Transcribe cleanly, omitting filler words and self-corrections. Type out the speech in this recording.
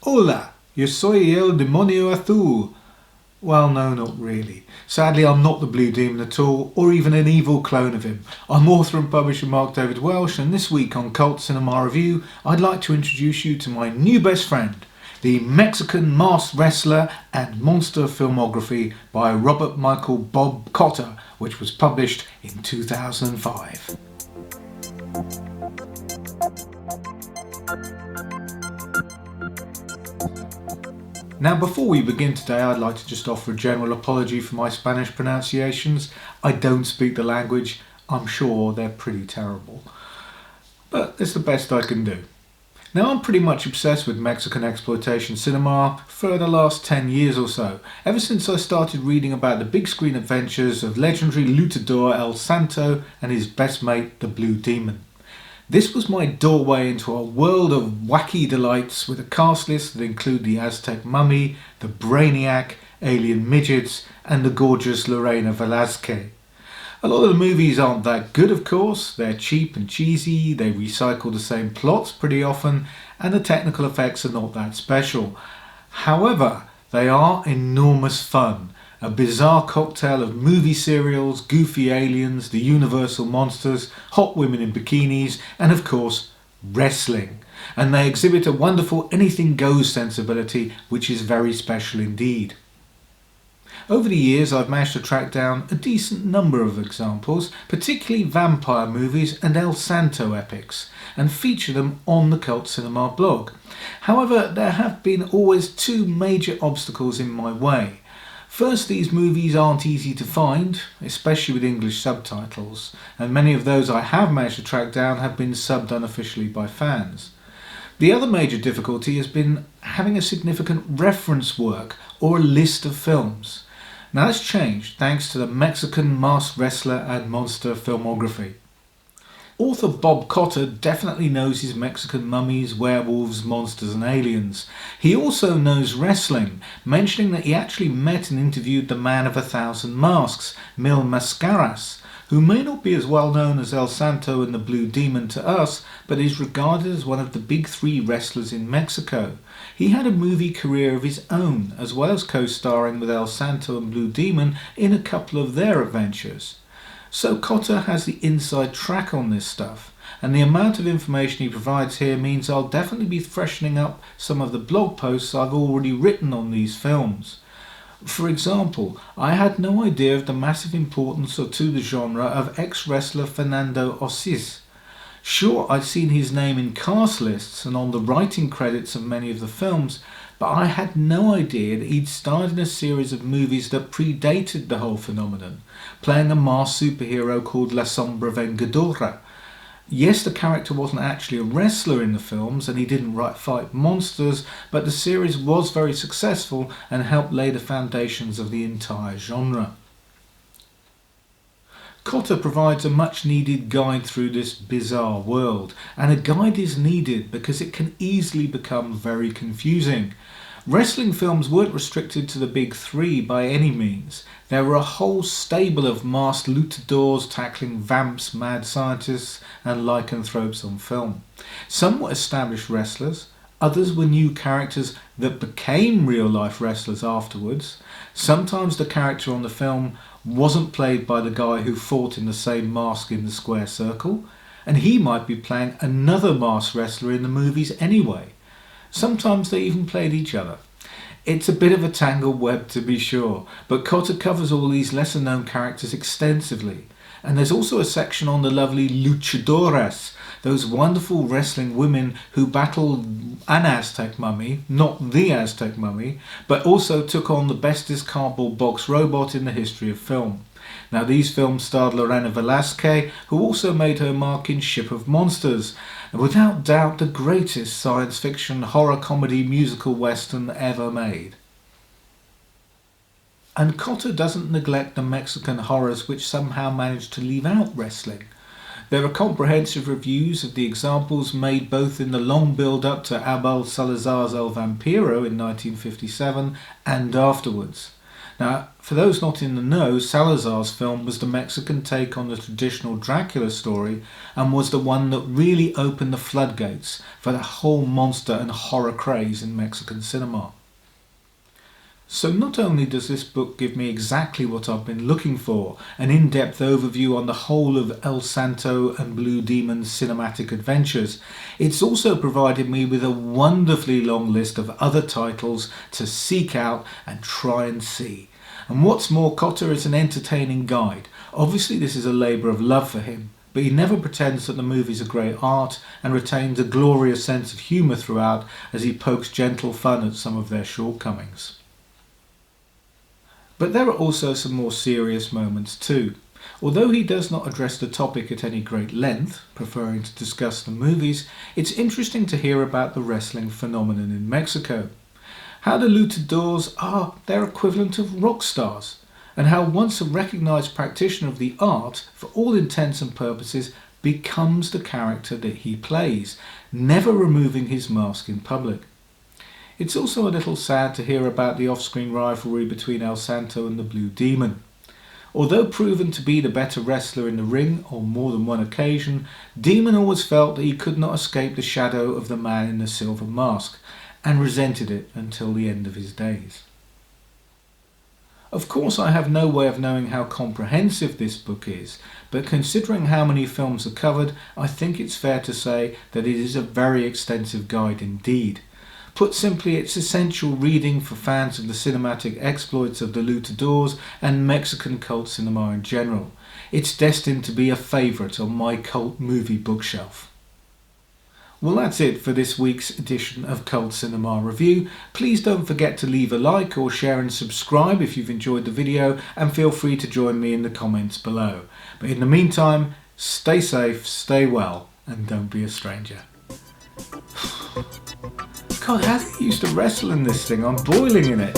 Hola, yo soy el demonio azul. Well, no, not really. Sadly, I'm not the Blue Demon at all, or even an evil clone of him. I'm author and publisher Mark David Welsh, and this week on Cult Cinema Review, I'd like to introduce you to my new best friend, the Mexican masked wrestler and monster filmography by Robert Michael Bobb Cotter, which was published in 2005. Now, before we begin today, I'd like to just offer a general apology for my Spanish pronunciations. I don't speak the language. I'm sure they're pretty terrible. But it's the best I can do. Now, I'm pretty much obsessed with Mexican exploitation cinema for the last 10 years or so, ever since I started reading about the big screen adventures of legendary luchador El Santo and his best mate, the Blue Demon. This was my doorway into a world of wacky delights with a cast list that include the Aztec Mummy, the Brainiac, Alien Midgets and the gorgeous Lorena Velasquez. A lot of the movies aren't that good, of course. They're cheap and cheesy, they recycle the same plots pretty often, and the technical effects are not that special. However, they are enormous fun. A bizarre cocktail of movie serials, goofy aliens, the universal monsters, hot women in bikinis, and of course, wrestling. And they exhibit a wonderful anything goes sensibility, which is very special indeed. Over the years, I've managed to track down a decent number of examples, particularly vampire movies and El Santo epics, and feature them on the Cult Cinema blog. However, there have been always two major obstacles in my way. First, these movies aren't easy to find, especially with English subtitles, and many of those I have managed to track down have been subbed unofficially by fans. The other major difficulty has been having a significant reference work or a list of films. Now that's changed thanks to the Mexican masked wrestler and monster filmography. Author Bobb Cotter definitely knows his Mexican mummies, werewolves, monsters and aliens. He also knows wrestling, mentioning that he actually met and interviewed the man of 1,000 masks, Mil Mascaras, who may not be as well known as El Santo and the Blue Demon to us, but is regarded as one of the big three wrestlers in Mexico. He had a movie career of his own, as well as co-starring with El Santo and Blue Demon in a couple of their adventures. So Cotter has the inside track on this stuff, and the amount of information he provides here means I'll definitely be freshening up some of the blog posts I've already written on these films. For example, I had no idea of the massive importance to the genre of ex-wrestler Fernando Osis. Sure, I'd seen his name in cast lists and on the writing credits of many of the films, but I had no idea that he'd starred in a series of movies that predated the whole phenomenon, playing a masked superhero called La Sombra Vengadora. Yes, the character wasn't actually a wrestler in the films and he didn't fight monsters, but the series was very successful and helped lay the foundations of the entire genre. Cotter provides a much needed guide through this bizarre world, and a guide is needed because it can easily become very confusing. Wrestling films weren't restricted to the big three by any means. There were a whole stable of masked luchadors tackling vamps, mad scientists and lycanthropes on film. Some were established wrestlers, others were new characters that became real-life wrestlers afterwards. Sometimes the character on the film wasn't played by the guy who fought in the same mask in the square circle, and he might be playing another masked wrestler in the movies anyway. Sometimes they even played each other. It's a bit of a tangled web to be sure, but Cotter covers all these lesser known characters extensively. And there's also a section on the lovely luchadoras, those wonderful wrestling women who battled an Aztec mummy, not the Aztec mummy, but also took on the bestest cardboard box robot in the history of film. Now these films starred Lorena Velasquez, who also made her mark in Ship of Monsters, and without doubt the greatest science fiction horror comedy musical western ever made. And Cotter doesn't neglect the Mexican horrors which somehow managed to leave out wrestling. There are comprehensive reviews of the examples made both in the long build-up to Abel Salazar's El Vampiro in 1957 and afterwards. Now, for those not in the know, Salazar's film was the Mexican take on the traditional Dracula story and was the one that really opened the floodgates for the whole monster and horror craze in Mexican cinema. So not only does this book give me exactly what I've been looking for, an in-depth overview on the whole of El Santo and Blue Demon's cinematic adventures, it's also provided me with a wonderfully long list of other titles to seek out and try and see. And what's more, Cotter is an entertaining guide. Obviously this is a labour of love for him, but he never pretends that the movies are great art and retains a glorious sense of humour throughout as he pokes gentle fun at some of their shortcomings. But there are also some more serious moments too. Although he does not address the topic at any great length, preferring to discuss the movies, it's interesting to hear about the wrestling phenomenon in Mexico. How the luchadors are their equivalent of rock stars, and how once a recognised practitioner of the art, for all intents and purposes, becomes the character that he plays, never removing his mask in public. It's also a little sad to hear about the off-screen rivalry between El Santo and the Blue Demon. Although proven to be the better wrestler in the ring on more than one occasion, Demon always felt that he could not escape the shadow of the man in the silver mask, and resented it until the end of his days. Of course, I have no way of knowing how comprehensive this book is, but considering how many films are covered, I think it's fair to say that it is a very extensive guide indeed. Put simply, it's essential reading for fans of the cinematic exploits of the luchadors and Mexican cult cinema in general. It's destined to be a favourite on my cult movie bookshelf. Well, that's it for this week's edition of Cult Cinema Review. Please don't forget to leave a like or share and subscribe if you've enjoyed the video, and feel free to join me in the comments below. But in the meantime, stay safe, stay well, and don't be a stranger. God, how they used to wrestle in this thing? I'm boiling in it.